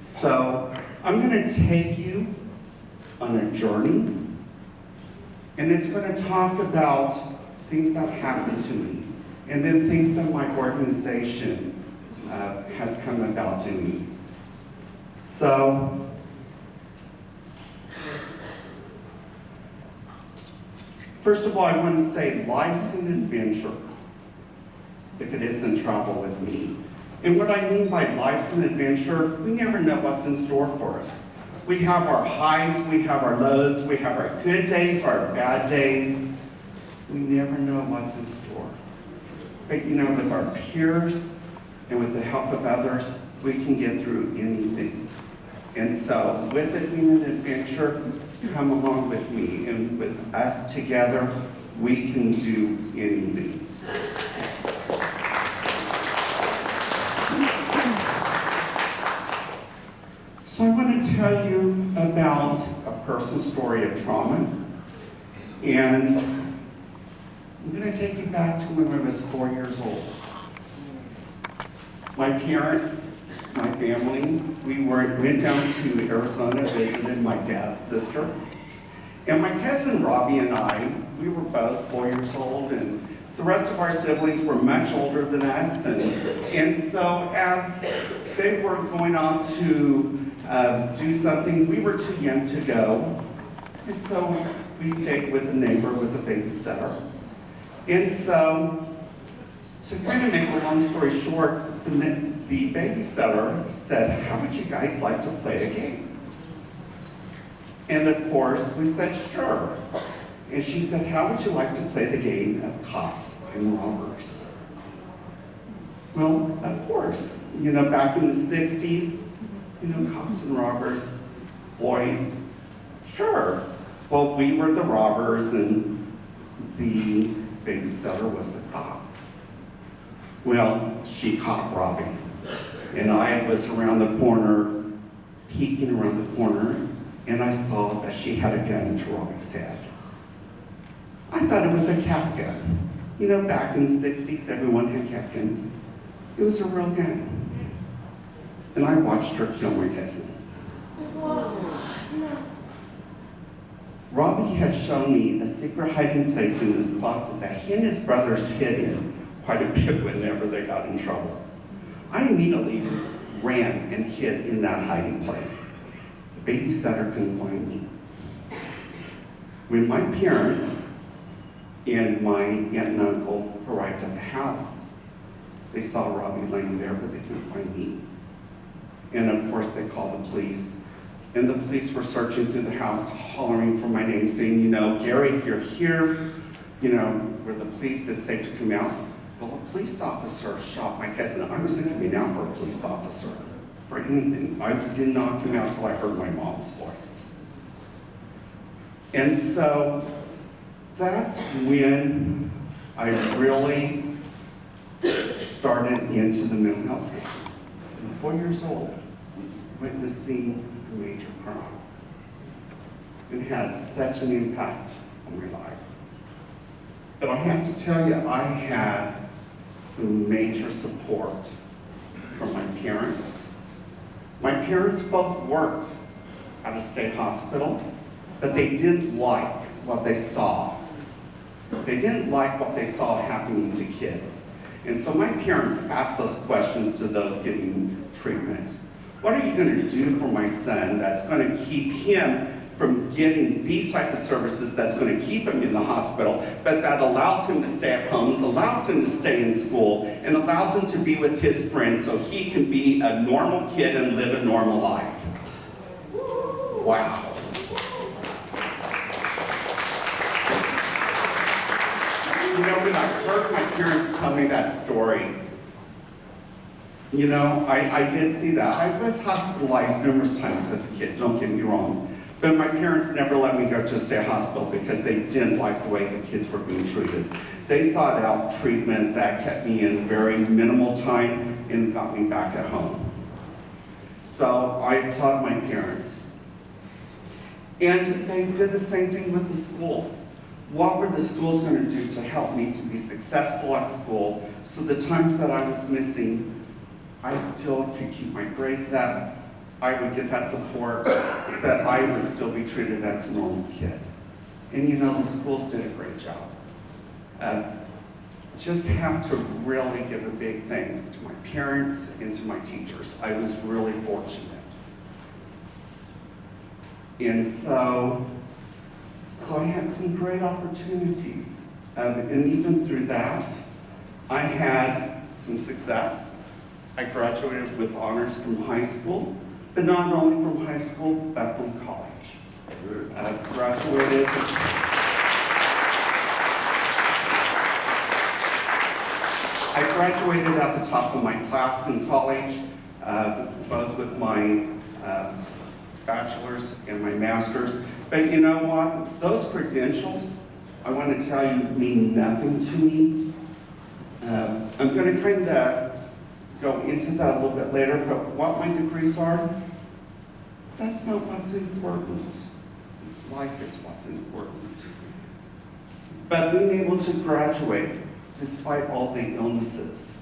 So I'm going to take you on a journey, and it's going to talk about things that happened to me, and then things that my organization has come about doing. So, first of all, I want to say life's an adventure if it isn't travel with me. And what I mean by life's an adventure, we never know what's in store for us. We have our highs, we have our lows, we have our good days, our bad days. We never know what's in store. But you know, with our peers and with the help of others, we can get through anything. And so, with it being an adventure, come along with me. And with us together, we can do anything. So I want to tell you about a personal story of trauma. And I'm going to take you back to when I was 4 years old. My parents, my family, we went down to Arizona, visited my dad's sister. And my cousin Robbie and I, we were both 4 years old, and the rest of our siblings were much older than us. And so as they were going off to do something, we were too young to go. And so we stayed with a neighbor with a babysitter. And so, to kind of make a long story short, the babysitter said, "How would you guys like to play a game?" And of course, we said, "Sure." And she said, "How would you like to play the game of cops and robbers?" Well, of course, you know, back in the 60s, you know, cops and robbers, boys, sure. Well, we were the robbers and the babysitter was the cop. Well, she caught Robbie, and I was around the corner, peeking around the corner, and I saw that she had a gun to Robbie's head. I thought it was a cap gun. You know, back in the 60s, everyone had cap guns. It was a real gun. And I watched her kill my cousin. Robbie had shown me a secret hiding place in this closet that he and his brothers hid in quite a bit whenever they got in trouble. I immediately ran and hid in that hiding place. The babysitter couldn't find me. When my parents and my aunt and uncle arrived at the house, they saw Robbie laying there, but they couldn't find me. And of course, they called the police. And the police were searching through the house, hollering for my name, saying, you know, "Gary, if you're here, you know, we're the police, it's safe to come out." Well, a police officer shot my cousin. I wasn't coming out for a police officer, for anything. I did not come out till I heard my mom's voice. And so, that's when I really started into the mental health system. I'm 4 years old, witnessing a major crime. It had such an impact on my life. But I have to tell you, I had some major support from my parents. My parents both worked at a state hospital, but they didn't like what they saw. They didn't like what they saw happening to kids. And so my parents asked those questions to those getting treatment. What are you going to do for my son that's going to keep him from getting these type of services, that's going to keep him in the hospital, but that allows him to stay at home, allows him to stay in school, and allows him to be with his friends so he can be a normal kid and live a normal life? Wow. You know, when I heard my parents tell me that story, you know, I did see that. I was hospitalized numerous times as a kid, don't get me wrong. But my parents never let me go to a state hospital because they didn't like the way the kids were being treated. They sought out treatment that kept me in very minimal time and got me back at home. So I applaud my parents. And they did the same thing with the schools. What were the schools going to do to help me to be successful at school so the times that I was missing, I still could keep my grades up I would get that support, that I would still be treated as a normal kid. And you know, the schools did a great job. Just have to really give a big thanks to my parents and to my teachers. I was really fortunate. And so I had some great opportunities. And even through that, I had some success. I graduated with honors from high school, but not only from high school, but from college. I graduated at the top of my class in college, both with my bachelor's and my master's. But you know what? Those credentials, I want to tell you, mean nothing to me. I'm going to kind of go into that a little bit later, but what my degrees are, that's not what's important. Life is what's important. But being able to graduate despite all the illnesses,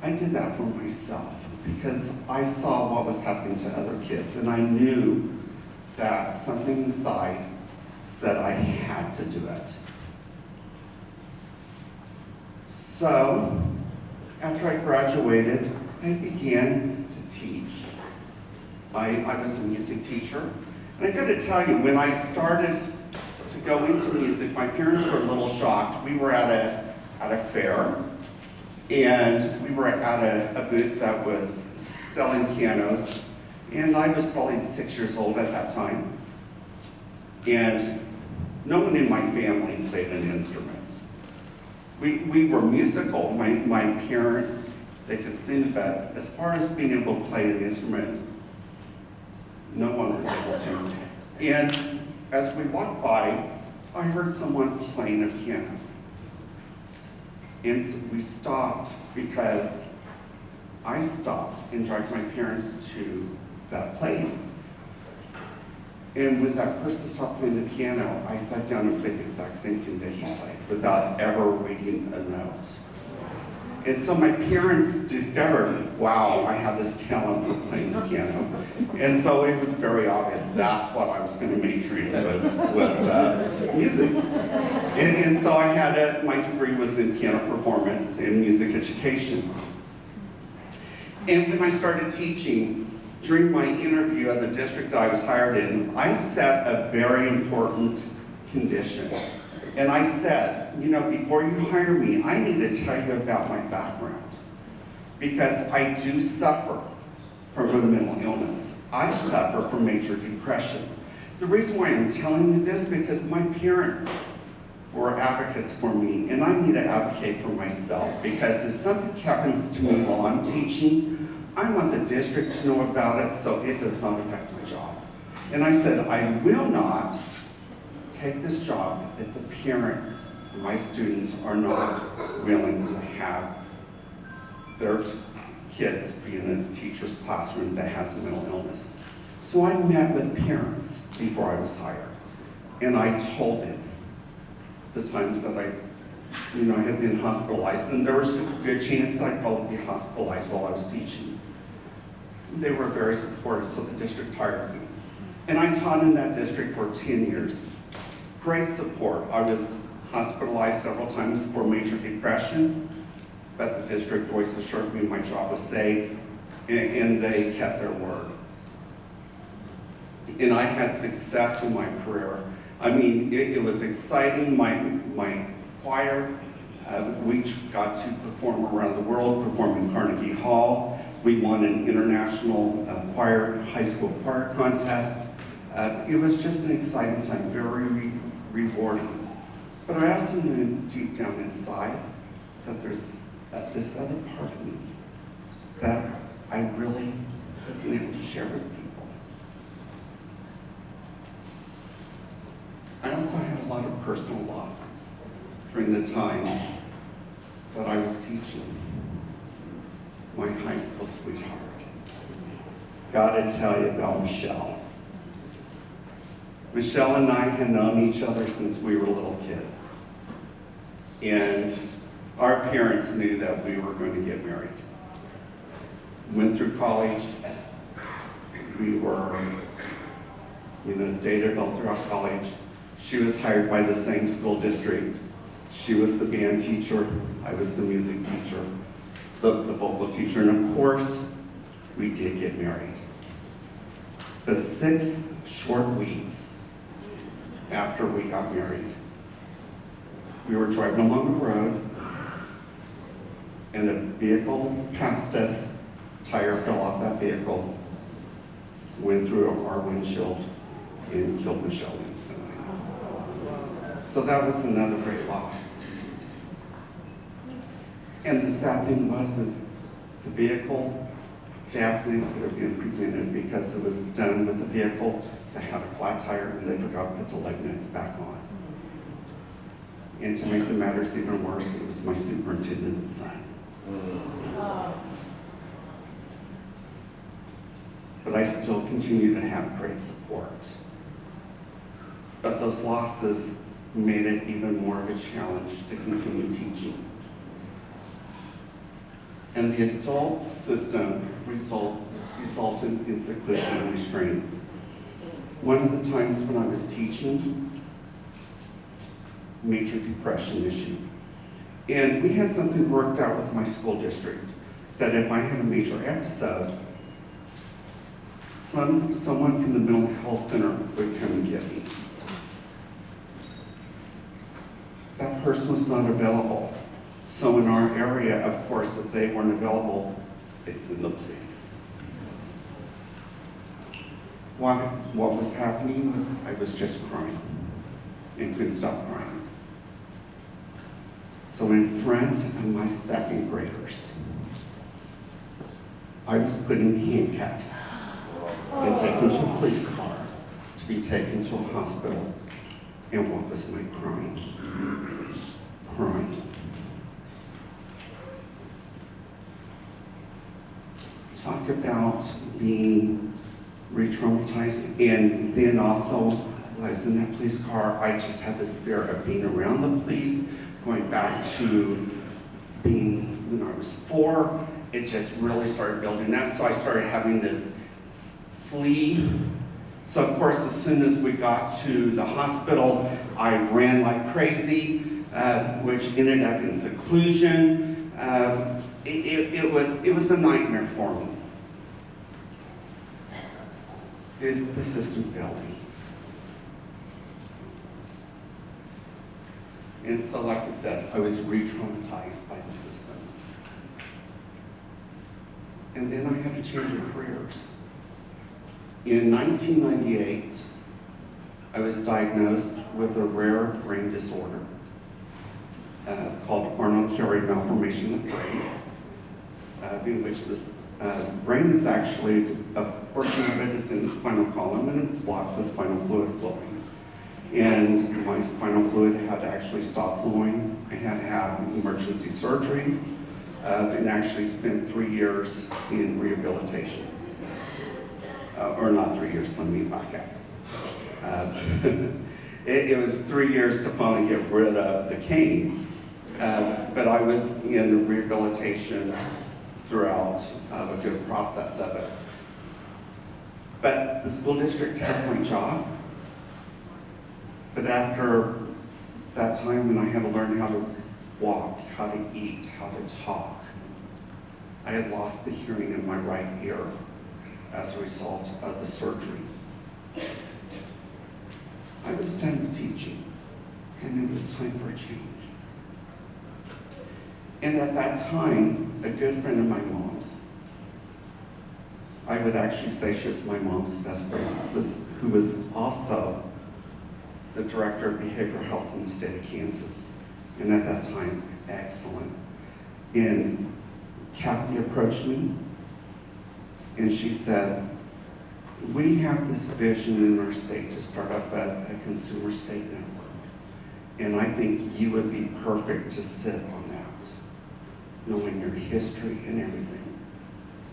I did that for myself because I saw what was happening to other kids, and I knew that something inside said I had to do it. So, after I graduated, I began to teach. I was a music teacher. And I gotta tell you, when I started to go into music, my parents were a little shocked. We were at a fair, and we were at a booth that was selling pianos, and I was probably 6 years old at that time. And no one in my family played an instrument. We were musical. My parents, they could sing, but as far as being able to play an instrument, no one was able to. And as we walked by, I heard someone playing a piano. And so we stopped because I stopped and dragged my parents to that place. And when that person stopped playing the piano, I sat down and played the exact same thing that he played without ever reading a note. And so my parents discovered, wow, I have this talent for playing the piano. And so it was very obvious that's what I was going to major in was music. And so I had my degree was in piano performance and music education. And when I started teaching, during my interview at the district that I was hired in, I set a very important condition. And I said, you know, before you hire me, I need to tell you about my background. Because I do suffer from a mental illness. I suffer from major depression. The reason why I'm telling you this, because my parents were advocates for me, and I need to advocate for myself, because if something happens to me while I'm teaching, I want the district to know about it so it does not affect my job. And I said, I will not take this job if the parents of my students are not willing to have their kids be in a teacher's classroom that has a mental illness. So I met with parents before I was hired, and I told them the times that I had been hospitalized, and there was a good chance that I'd probably be hospitalized while I was teaching. They were very supportive, so the district hired me. And I taught in that district for 10 years. Great support. I was hospitalized several times for major depression, but the district always assured me my job was safe, and they kept their word. And I had success in my career. I mean, it was exciting. My choir, we got to perform around the world, perform in Carnegie Hall. We won an international high school choir contest. It was just an exciting time, very rewarding. But I also knew deep down inside that there's this other part of me that I really wasn't able to share with people. I also had a lot of personal losses during the time that I was teaching. My high school sweetheart. Gotta tell you about Michelle. Michelle and I had known each other since we were little kids. And our parents knew that we were going to get married. Went through college, We were, dated all throughout college. She was hired by the same school district. She was the band teacher. I was the music teacher, the vocal teacher. And of course, we did get married. But 6 short weeks after we got married, we were driving along the road, and a vehicle passed us, tire fell off that vehicle, went through our windshield, and killed Michelle instantly. So that was another great loss. And the sad thing is the vehicle, the accident could have been prevented because it was done with a vehicle that had a flat tire and they forgot to put the lug nuts back on. And to make the matters even worse, it was my superintendent's son. But I still continue to have great support. But those losses made it even more of a challenge to continue teaching. And the adult system resulted in seclusion and restraints. One of the times when I was teaching, major depression issue. And we had something worked out with my school district, that if I had a major episode, someone from the mental health center would come and get me. That person was not available. So in our area, of course, if they weren't available, they sent the police. What was happening was I was just crying and couldn't stop crying. So in front of my second graders, I was put in handcuffs and taken to a police car to be taken to a hospital. And what was my crying? Crying. Talk about being re-traumatized. And then also, while I was in that police car, I just had this fear of being around the police, going back to being when I was 4. It just really started building up. So I started having this flee. So of course, as soon as we got to the hospital, I ran like crazy, which ended up in seclusion. It was a nightmare for me. The system failed me. And so, like I said, I was re-traumatized by the system. And then I had to change of careers. In 1998, I was diagnosed with a rare brain disorder called Arnold-Chiari malformation of the brain, in which this brain is actually, a portion of it is in the spinal column and it blocks the spinal fluid flowing. And my spinal fluid had to actually stop flowing. I had to have emergency surgery and actually spent 3 years in rehabilitation. Or not 3 years, let me back up. It was 3 years to finally get rid of the cane, but I was in rehabilitation throughout a good process of it. But the school district had my job, but after that time when I had to learn how to walk, how to eat, how to talk, I had lost the hearing in my right ear as a result of the surgery. I was done with teaching, and it was time for a change. And at that time, a good friend of my mom's, I would actually say she was my mom's best friend, who was also the director of behavioral health in the state of Kansas. And at that time, excellent. And Kathy approached me, and she said, we have this vision in our state to start up a consumer state network. And I think you would be perfect to sit on that, knowing your history and everything.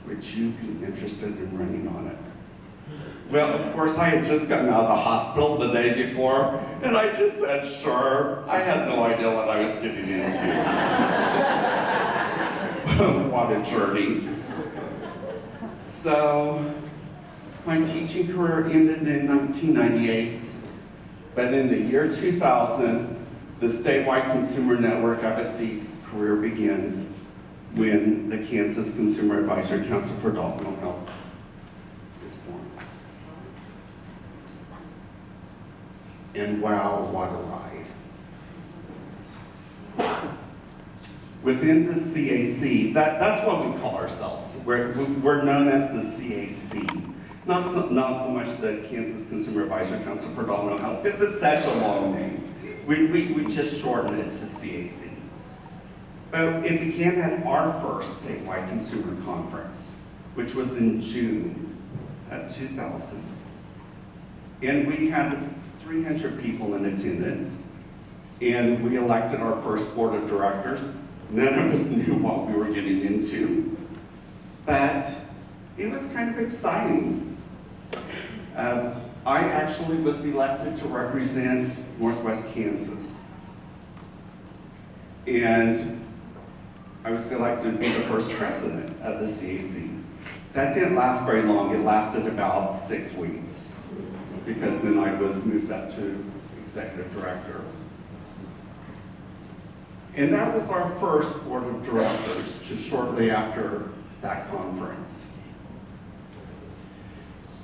Would you be interested in running on it? Well, of course, I had just gotten out of the hospital the day before, and I just said, sure. I had no idea what I was getting into. What a journey. So My teaching career ended in 1998, but in the year 2000, the statewide consumer network advocacy career begins when the Kansas Consumer Advisory Council for Adult Mental Health is formed. And wow, what a ride. Within the CAC, that's what we call ourselves. We're known as the CAC. Not so much the Kansas Consumer Advisory Council for Adult Mental Health, because it's such a long name. We just shortened it to CAC. But it began at our first statewide consumer conference, which was in June of 2000. And we had 300 people in attendance, and we elected our first board of directors. None of us knew what we were getting into, but it was kind of exciting. I actually was elected to represent Northwest Kansas, and I was elected to be the first president of the CAC. That didn't last very long. It lasted about 6 weeks, because then I was moved up to executive director. And that was our first board of directors, just shortly after that conference.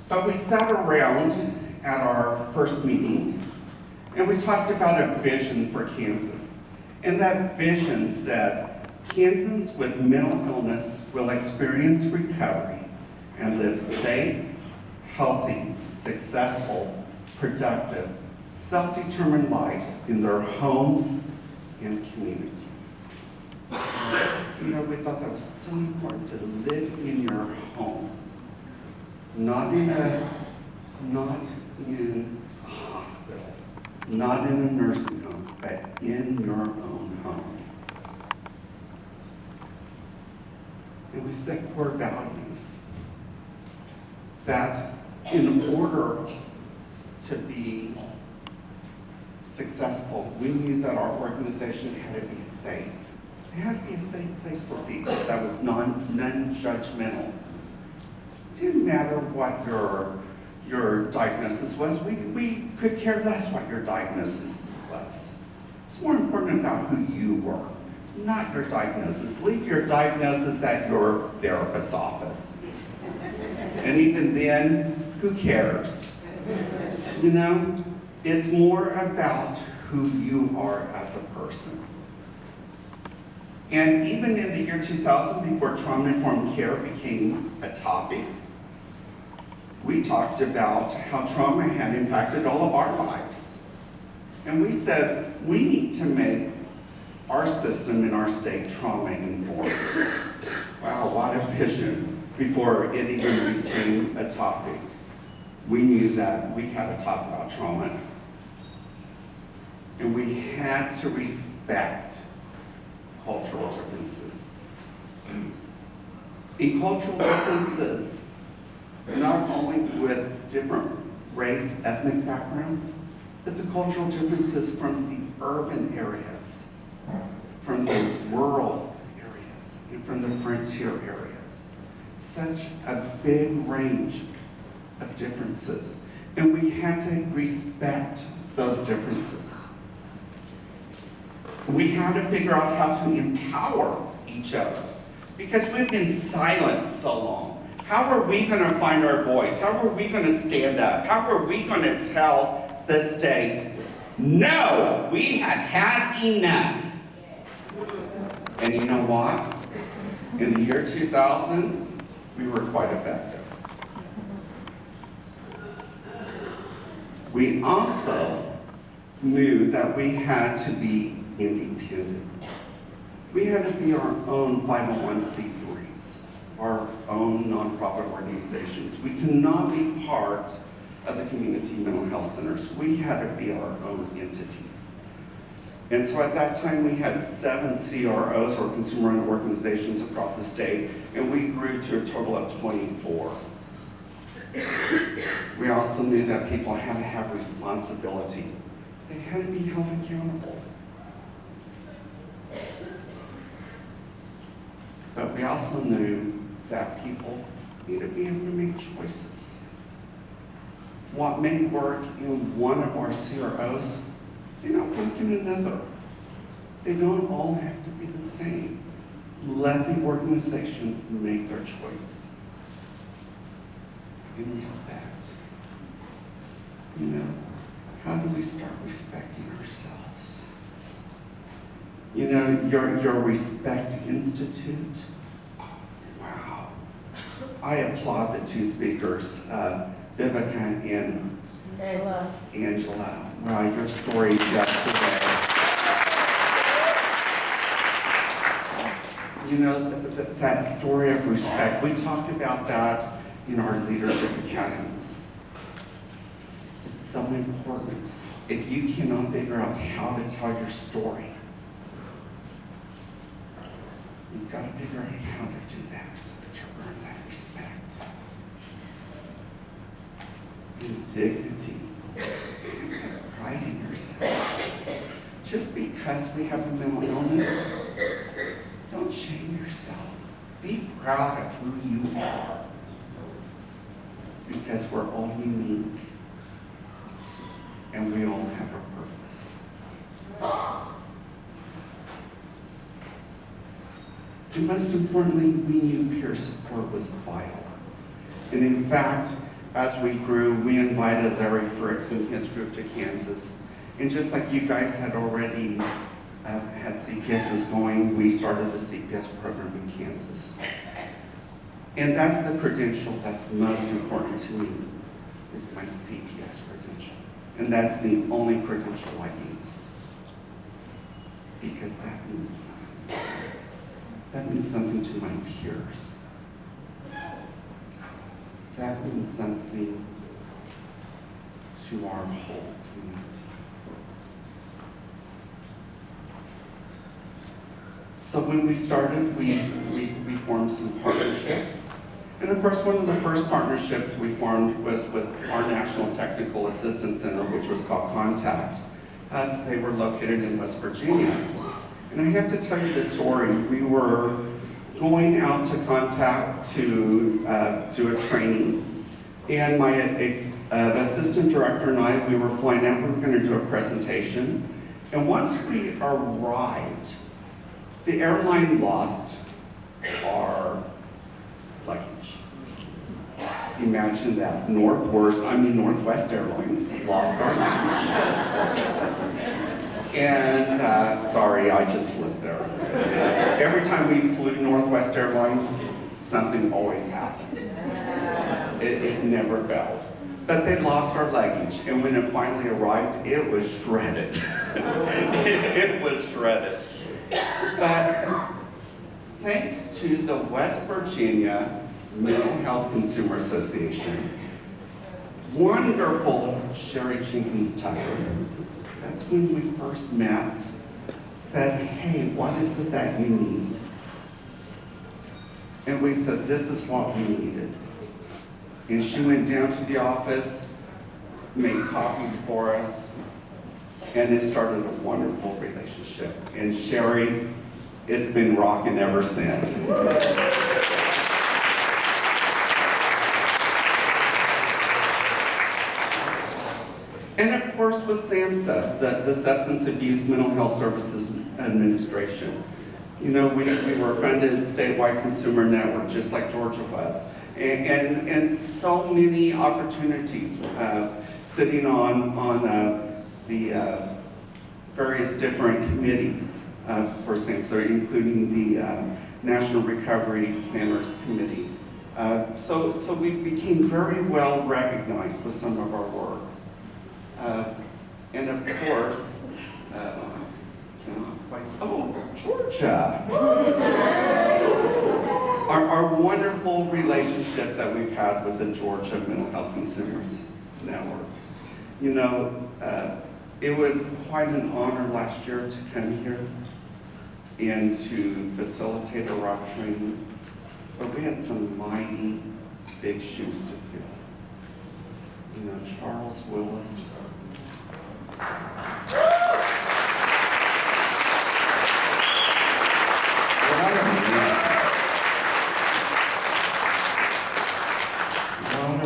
But we sat around at our first meeting, and we talked about a vision for Kansas. And that vision said, Kansans with mental illness will experience recovery and live safe, healthy, successful, productive, self-determined lives in their homes and communities. You know, we thought that was so important to live in your home, not in a hospital, not in a nursing home, but in your own home. And we set core values that in order to be successful, we knew that our organization had to be safe. It had to be a safe place for people that was non-judgmental. It didn't matter what your diagnosis was. We could care less what your diagnosis was. It's more important about who you were, not your diagnosis. Leave your diagnosis at your therapist's office. And even then, who cares? You know, it's more about who you are as a person. And even in the year 2000, before trauma-informed care became a topic, we talked about how trauma had impacted all of our lives. And we said, we need to make our system in our state trauma-informed. Wow, what a vision before it even became a topic. We knew that we had to talk about trauma. And we had to respect cultural differences. In cultural differences, not only with different race, ethnic backgrounds, but the cultural differences from the urban areas, from the rural areas, and from the frontier areas. Such a big range of differences. And we had to respect those differences. We had to figure out how to empower each other, because we've been silent so long. How are we going to find our voice? How are we going to stand up? How are we going to tell the state, no, we have had enough? And you know what? In the year 2000, we were quite effective. We also knew that we had to be independent. We had to be our own 501c3s, our own nonprofit organizations. We cannot be part of the community mental health centers. We had to be our own entities. And so at that time, we had 7 CROs, or consumer-owned organizations, across the state, and we grew to a total of 24. We also knew that people had to have responsibility. They had to be held accountable. But we also knew that people need to be able to make choices. what may work in one of our CROs may not work in another. They don't all have to be the same. Let the organizations make their choice. In respect. You know, how do we start respecting ourselves? You know, your Respect Institute. Wow. I applaud the two speakers, Vivica and Angela. Wow, your story yesterday. You know, that story of respect, we talked about that in our leadership academies. It's so important. If you cannot figure out how to tell your story, you've got to figure out how to do that to earn that respect. And dignity, and pride in yourself. Just because we have a mental illness, don't shame yourself. Be proud of who you are. Because we're all unique. And we all have a purpose. And most importantly, we knew peer support was vital. And in fact, as we grew, we invited Larry Fricks and his group to Kansas. And just like you guys had already had CPSs going, we started the CPS program in Kansas. And that's the credential that's most important to me, is my CPS credential. And that's the only credential I use. Because that means something. That means something to my peers. That means something to our whole community. So when we started, we formed some partnerships. And of course, one of the first partnerships we formed was with our National Technical Assistance Center, which was called Contact. They were located in West Virginia. And I have to tell you this story. We were going out to Contact to do a training. And my assistant director and I, we were flying out, we were going to do a presentation. And once we arrived, the airline lost our luggage. Imagine that. Northwest Airlines lost our luggage. And sorry, I just lived there. Every time we flew Northwest Airlines, something always happened. It never failed. But they lost our luggage, and when it finally arrived, it was shredded. It was shredded. But thanks to the West Virginia Mental Health Consumer Association, wonderful Sherry Jenkins Tucker, that's when we first met, said, hey, what is it that you need? And we said, this is what we needed. And she went down to the office, made copies for us, and it started a wonderful relationship. And Sherry, it's been rocking ever since. And of course with SAMHSA, the Substance Abuse Mental Health Services Administration. You know, we were funded in statewide consumer network, just like Georgia was. And so many opportunities sitting on the various different committees for SAMHSA, including the National Recovery Planners Committee. So we became very well recognized with some of our work. And of course, Georgia! Our wonderful relationship that we've had with the Georgia Mental Health Consumers Network. You know, it was quite an honor last year to come here and to facilitate a rock training, but we had some mighty big shoes to fill. You know, Charles Willis. What a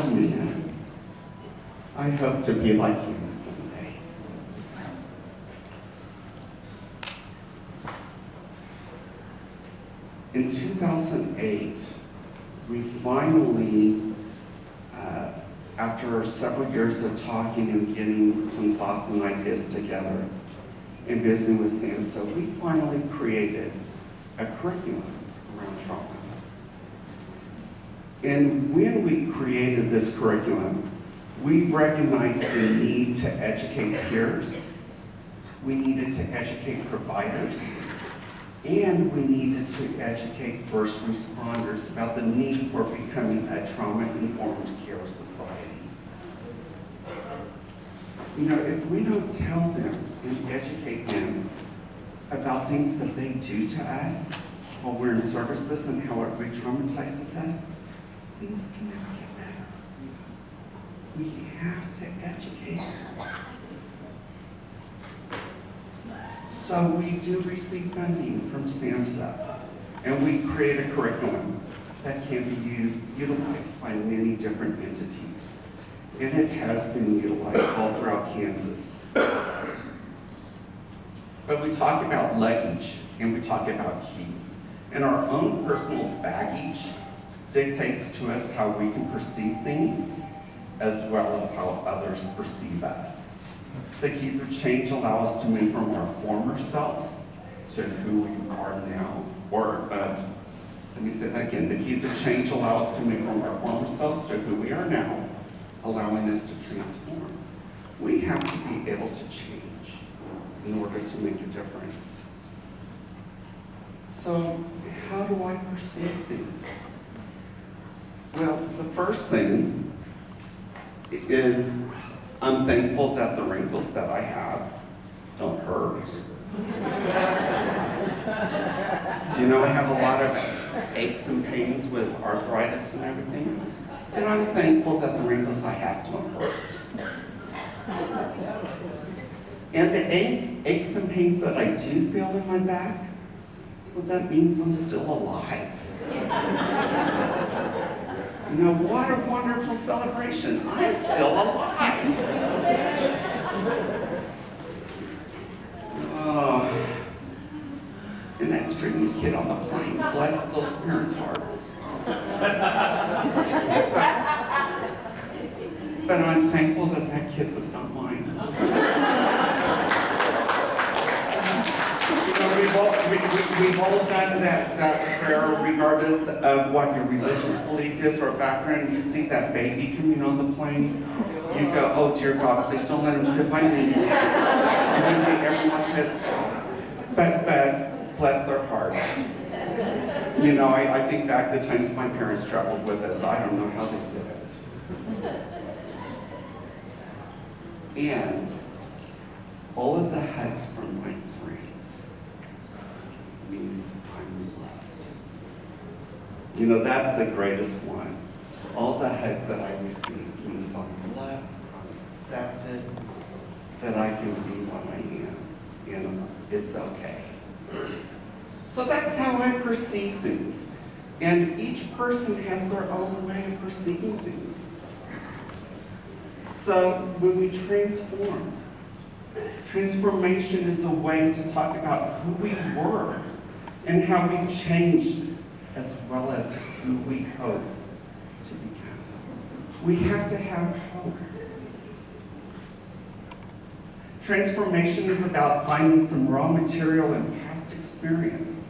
man. I hope to be like him someday. In 2008, we finally, after several years of talking and getting some thoughts and ideas together and visiting with Sam, so we finally created a curriculum around trauma. And when we created this curriculum, we recognized the need to educate peers, we needed to educate providers, and we needed to educate first responders about the need for becoming a trauma-informed care society. You know, if we don't tell them and educate them about things that they do to us while we're in services and how it re-traumatizes us, things can never get better. We have to educate them. So we do receive funding from SAMHSA, and we create a curriculum that can be utilized by many different entities. And it has been utilized all throughout Kansas. But we talk about luggage, and we talk about keys. And our own personal baggage dictates to us how we can perceive things, as well as how others perceive us. The keys of change allow us to move from our former selves to who we are now. Let me say that again. The keys of change allow us to move from our former selves to who we are now, allowing us to transform. We have to be able to change in order to make a difference. So, how do I perceive things? Well, the first thing is I'm thankful that the wrinkles that I have don't hurt. You know, I have a lot of aches and pains with arthritis and everything, and I'm thankful that the wrinkles I have don't hurt. And the aches and pains that I do feel in my back, well, that means I'm still alive. You know, what a wonderful celebration. I'm still alive. Oh, and that screaming kid on the plane, bless those parents' hearts. But I'm thankful that that kid was not mine. We've all done that prayer regardless of what your religious belief is or background. You see that baby coming on the plane, you go, oh dear God, please don't let him sit by me. And you see everyone's head, but bless their hearts. You know, I think back the times my parents traveled with us. I don't know how they did it. And all of the hugs from my friends means I'm loved. You know, that's the greatest one. All the hugs that I receive means I'm loved, I'm accepted, that I can be what I am, and it's okay. So that's how I perceive things. And each person has their own way of perceiving things. So when we transform, transformation is a way to talk about who we were and how we've changed, as well as who we hope to become. We have to have hope. Transformation is about finding some raw material and past experience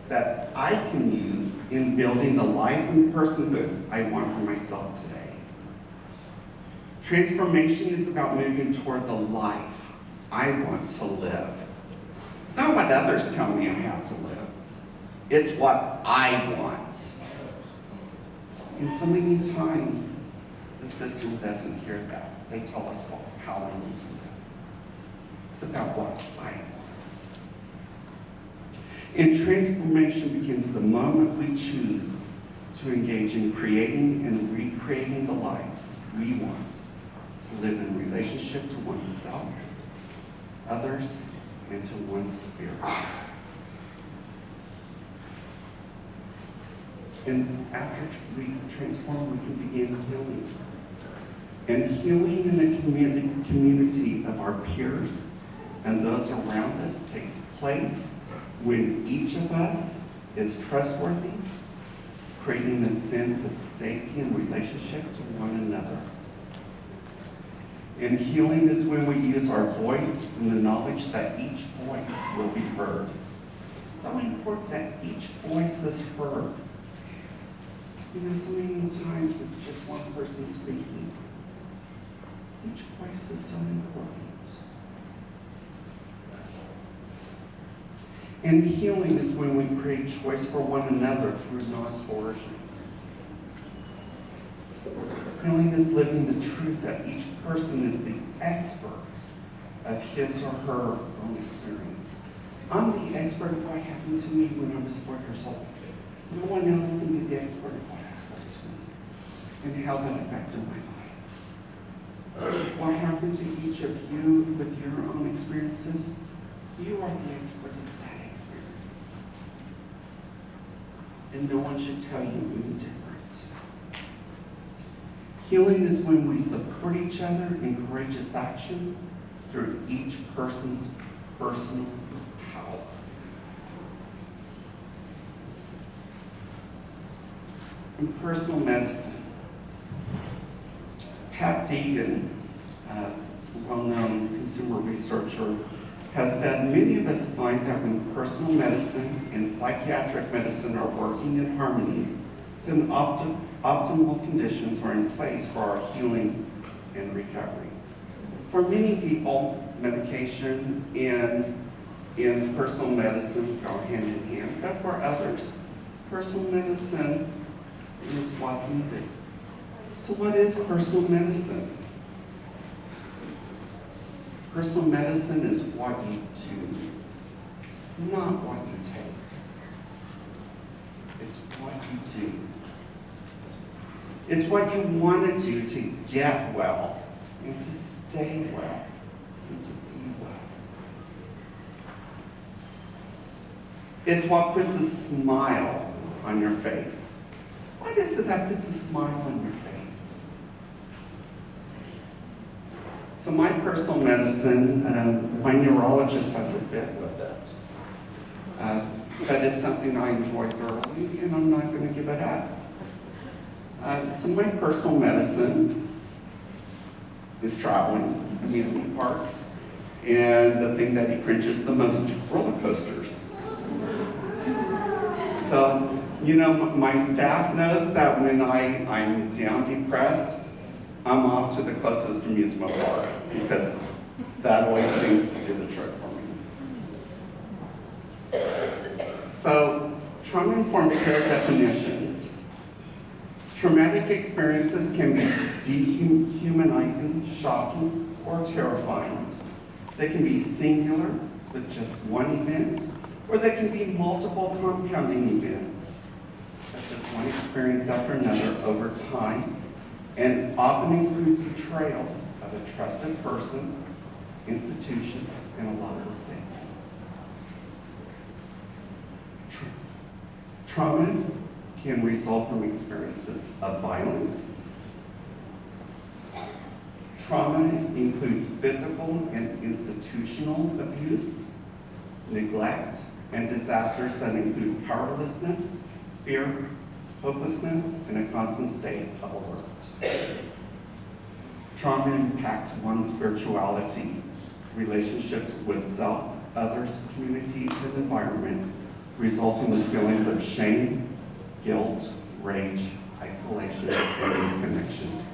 that I can use in building the life and personhood I want for myself today. Transformation is about moving toward the life I want to live. It's not what others tell me I have to live. It's what I want. And so many times, the system doesn't hear that. They tell us how we need to live. It's about what I want. And transformation begins the moment we choose to engage in creating and recreating the lives we want to live in relationship to oneself, others, and to one's spirit. And after we transform, we can begin healing. And healing in the community of our peers and those around us takes place when each of us is trustworthy, creating a sense of safety and relationship to one another. And healing is when we use our voice and the knowledge that each voice will be heard. It's so important that each voice is heard. You know, so many times it's just one person speaking. Each voice is so important. And healing is when we create choice for one another through non-coercion. Healing is living the truth that each person is the expert of his or her own experience. I'm the expert of what happened to me when I was 4 years old. No one else can be the expert of what happened to me and how that affected my life. What happened to each of you with your own experiences? You are the expert of that experience. And no one should tell you any different. Healing is when we support each other in courageous action through each person's personal power. In personal medicine, Pat Deegan, a well-known consumer researcher, has said many of us find that when personal medicine and psychiatric medicine are working in harmony, then optimal conditions are in place for our healing and recovery. For many people, medication and personal medicine go hand in hand, but for others, personal medicine is what's needed. So what is personal medicine? Personal medicine is what you do, not what you take. It's what you do. It's what you want to do to get well, and to stay well, and to be well. It's what puts a smile on your face. What is it that puts a smile on your face? So my personal medicine, my neurologist has a fit with it. But it's something I enjoy thoroughly, and I'm not going to give it up. So my personal medicine is traveling, amusement parks, and the thing that he cringes the most, roller coasters. So, you know, my staff knows that when I'm down depressed, I'm off to the closest amusement park, because that always seems to do the trick for me. So, trauma-informed care definitions. Traumatic experiences can be dehumanizing, shocking, or terrifying. They can be singular, with just one event, or they can be multiple compounding events, such as one experience after another over time, and often include betrayal of a trusted person, institution, and a loss of safety. Trauma can result from experiences of violence. Trauma includes physical and institutional abuse, neglect, and disasters that include powerlessness, fear, hopelessness, and a constant state of alert. Trauma impacts one's spirituality, relationships with self, others, communities, and environment, resulting in feelings of shame, guilt, rage, isolation, and disconnection.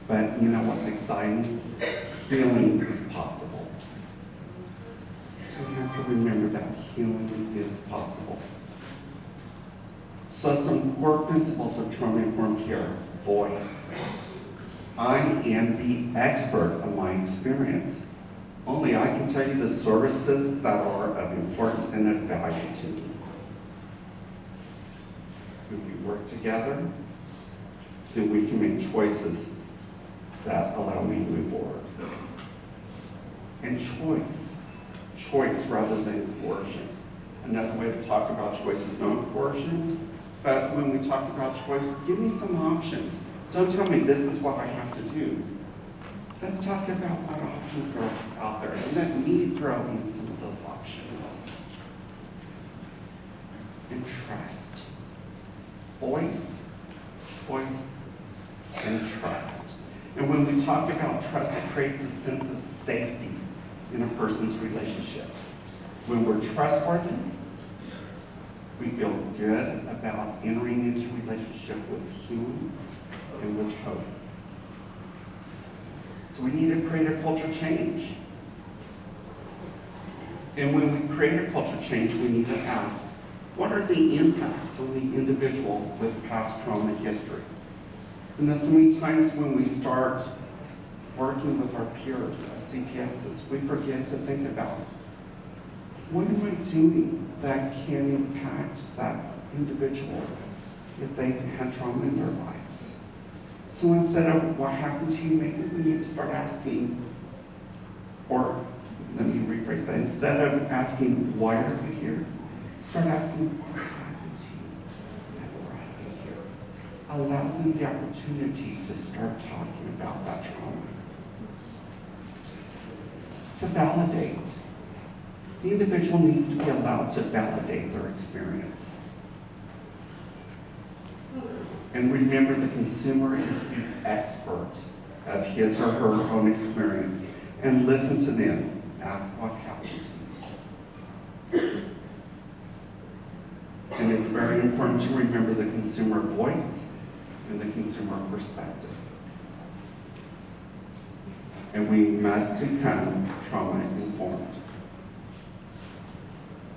But you know what's exciting? Healing is possible. So you have to remember that healing is possible. So some core principles of trauma-informed care. Voice. I am the expert of my experience. Only I can tell you the services that are of importance and of value to me. When we work together, then we can make choices that allow me to move forward. And choice rather than coercion. Another way to talk about choice is non-coercion, but when we talk about choice, give me some options. Don't tell me this is what I have to do. Let's talk about what options are out there and let me throw in some of those options. And trust. Voice, and trust. And when we talk about trust, it creates a sense of safety in a person's relationships. When we're trustworthy, we feel good about entering into a relationship with healing and with hope. So we need to create a culture change. And when we create a culture change, we need to ask, what are the impacts on the individual with past trauma history? And then so many times when we start working with our peers as CPSs, we forget to think about, what am I doing that can impact that individual if they've had trauma in their lives? So instead of what happened to you, maybe we need to start asking, or let me rephrase that, instead of asking, why are you here? Start asking, what happened to you that brought you here? Allow them the opportunity to start talking about that trauma. To validate. The individual needs to be allowed to validate their experience. And remember, the consumer is the expert of his or her own experience. And listen to them. Ask what happened to you. And it's very important to remember the consumer voice and the consumer perspective. And we must become trauma informed.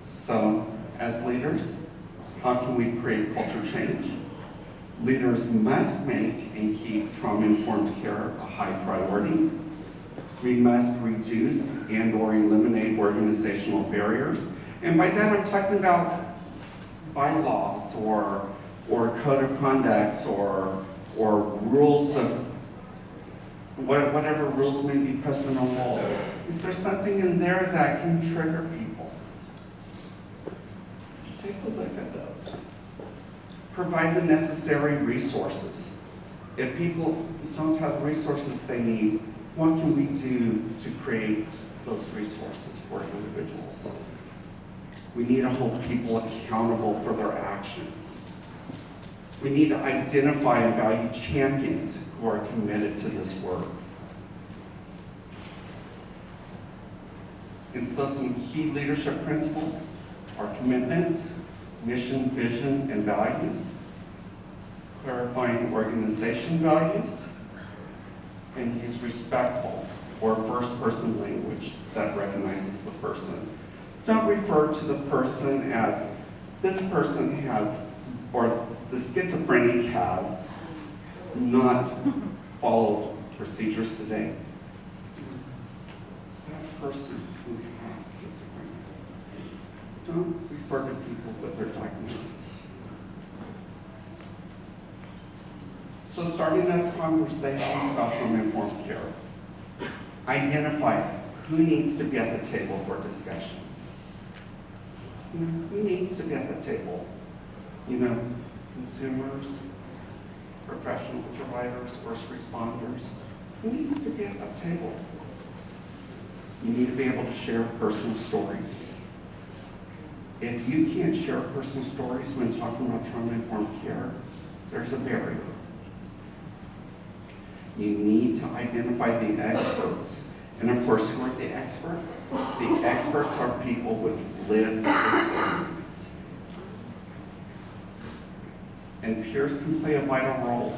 So, as leaders, how can we create culture change? Leaders must make and keep trauma-informed care a high priority. We must reduce and/or eliminate organizational barriers. And by that, I'm talking about bylaws or code of conducts or rules of whatever rules may be posted on walls. Is there something in there that can trigger people? Take a look at those. Provide the necessary resources. If people don't have the resources they need, what can we do to create those resources for individuals? We need to hold people accountable for their actions. We need to identify and value champions who are committed to this work. And so some key leadership principles are commitment, mission, vision, and values, clarifying organization values, and use respectful or first-person language that recognizes the person. Don't refer to the person as this person has, or the schizophrenic has not followed procedures today. That person who has schizophrenia. Don't refer to people with their diagnosis. So starting up conversations about trauma-informed care. Identify who needs to be at the table for discussions. Who needs to be at the table? Consumers, professional providers, first responders. Who needs to be at that table? You need to be able to share personal stories. If you can't share personal stories when talking about trauma-informed care, there's a barrier. You need to identify the experts. And of course, who are the experts? The experts are people with lived experience. And peers can play a vital role.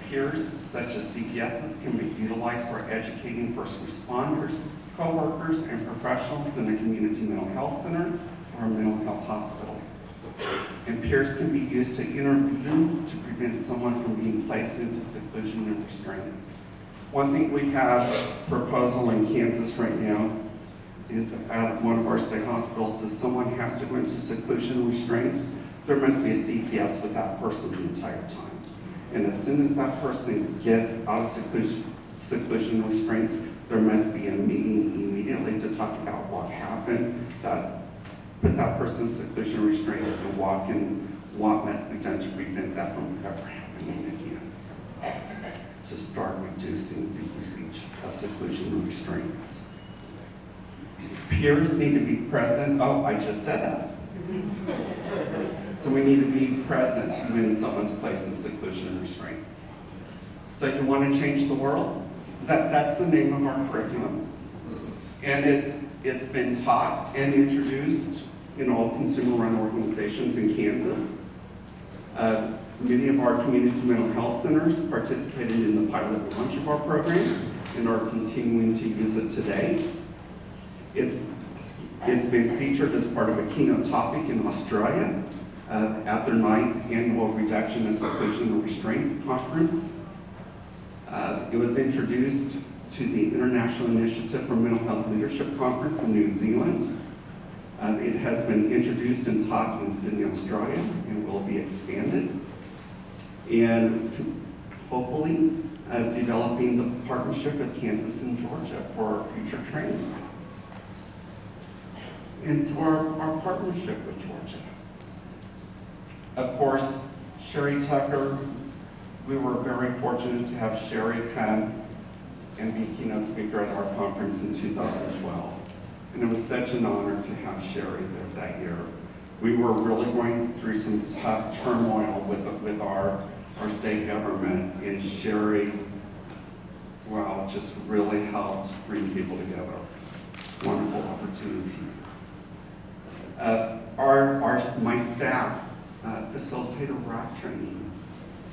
Peers, such as CPSs, can be utilized for educating first responders, co-workers, and professionals in a community mental health center or a mental health hospital. And peers can be used to intervene to prevent someone from being placed into seclusion and restraints. One thing we have proposal in Kansas right now is at one of our state hospitals is someone has to go into seclusion and restraints, there must be a CPS with that person the entire time. And as soon as that person gets out of seclusion and restraints, there must be a meeting immediately to talk about what happened, that put that person in seclusion and restraints, and what must be done to prevent that from ever happening again. start reducing the usage of seclusion and restraints. Peers need to be present. Oh, I just said that. So we need to be present when someone's placed in seclusion and restraints. So you want to change the world? That's the name of our curriculum. And it's been taught and introduced in all consumer-run organizations in Kansas. Many of our community mental health centers participated in the pilot lunch bar program and are continuing to use it today. It's been featured as part of a keynote topic in Australia at their 9th annual Reduction of Seclusion and Restraint Conference. It was introduced to the International Initiative for Mental Health Leadership Conference in New Zealand. It has been introduced and taught in Sydney, Australia, and will be expanded. And hopefully developing the partnership with Kansas and Georgia for future training. And so our partnership with Georgia. Of course, Sherry Tucker, we were very fortunate to have Sherry come and be keynote speaker at our conference in 2012. And it was such an honor to have Sherry there that year. We were really going through some tough turmoil with our state government, and Sherry, wow, just really helped bring people together. Wonderful opportunity. My staff facilitated RAC training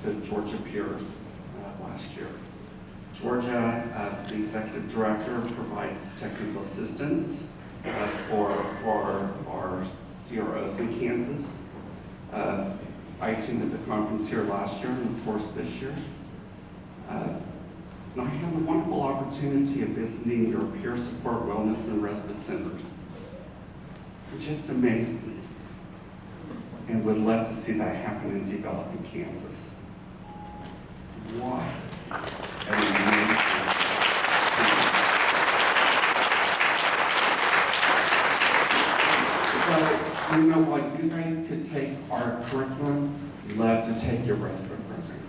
to Georgia peers last year. Georgia, the executive director, provides technical assistance for our CROs in Kansas. I attended the conference here last year and of course this year. And I had the wonderful opportunity of visiting your peer support, wellness, and respite centers. It just amazed me, and would love to see that happen and develop in Kansas. What an amazing. So, you know what, you guys could take our curriculum, love to take your respite program.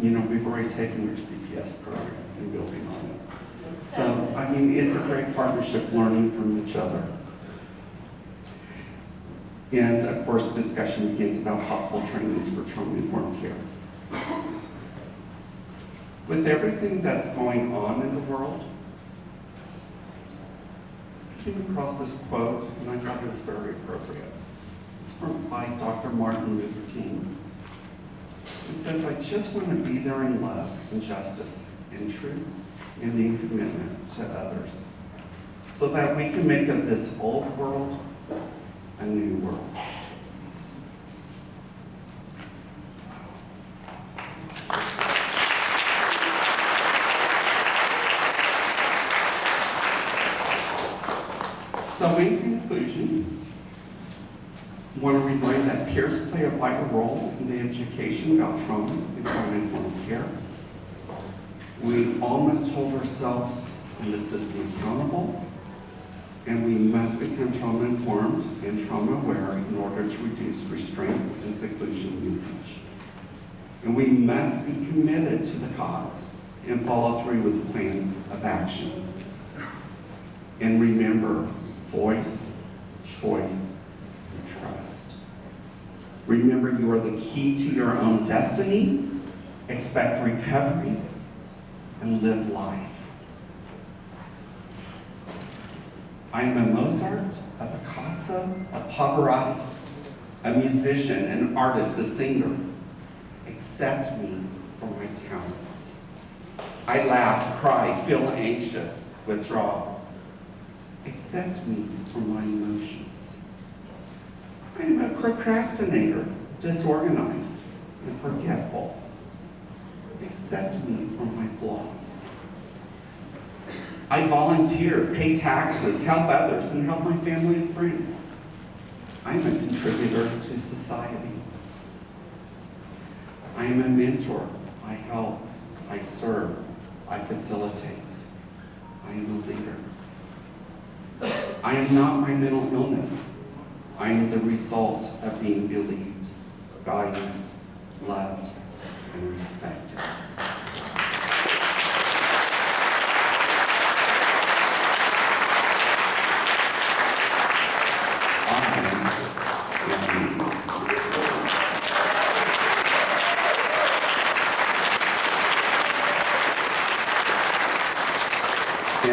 You know, we've already taken your CPS program and building on it. So, I mean, it's a great partnership, learning from each other. And of course, discussion begins about possible trainings for trauma-informed care. With everything that's going on in the world, I came across this quote, and I thought it was very appropriate. It's by Dr. Martin Luther King. It says, "I just want to be there in love and justice and truth and in commitment to others, so that we can make of this old world a new world." So in conclusion, I want to remind that peers play a vital role in the education about trauma and trauma-informed care. We all must hold ourselves and the system accountable, and we must become trauma-informed and trauma-aware in order to reduce restraints and seclusion usage. And we must be committed to the cause and follow through with plans of action. And remember, voice, choice, and trust. Remember, you are the key to your own destiny. Expect recovery and live life. I am a Mozart, a Picasso, a Pavarotti, a musician, an artist, a singer. Accept me for my talents. I laugh, cry, feel anxious, withdraw. Accept me for my emotions. I am a procrastinator, disorganized, and forgetful. Accept me for my flaws. I volunteer, pay taxes, help others, and help my family and friends. I am a contributor to society. I am a mentor. I help, I serve, I facilitate. I am a leader. I am not my mental illness. I am the result of being believed, guided, loved, and respected.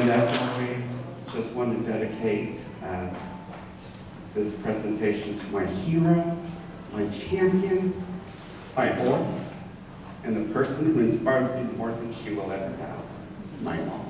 And as always, just want to dedicate this presentation to my hero, my champion, my voice, and the person who inspired me more than she will ever have, my mom.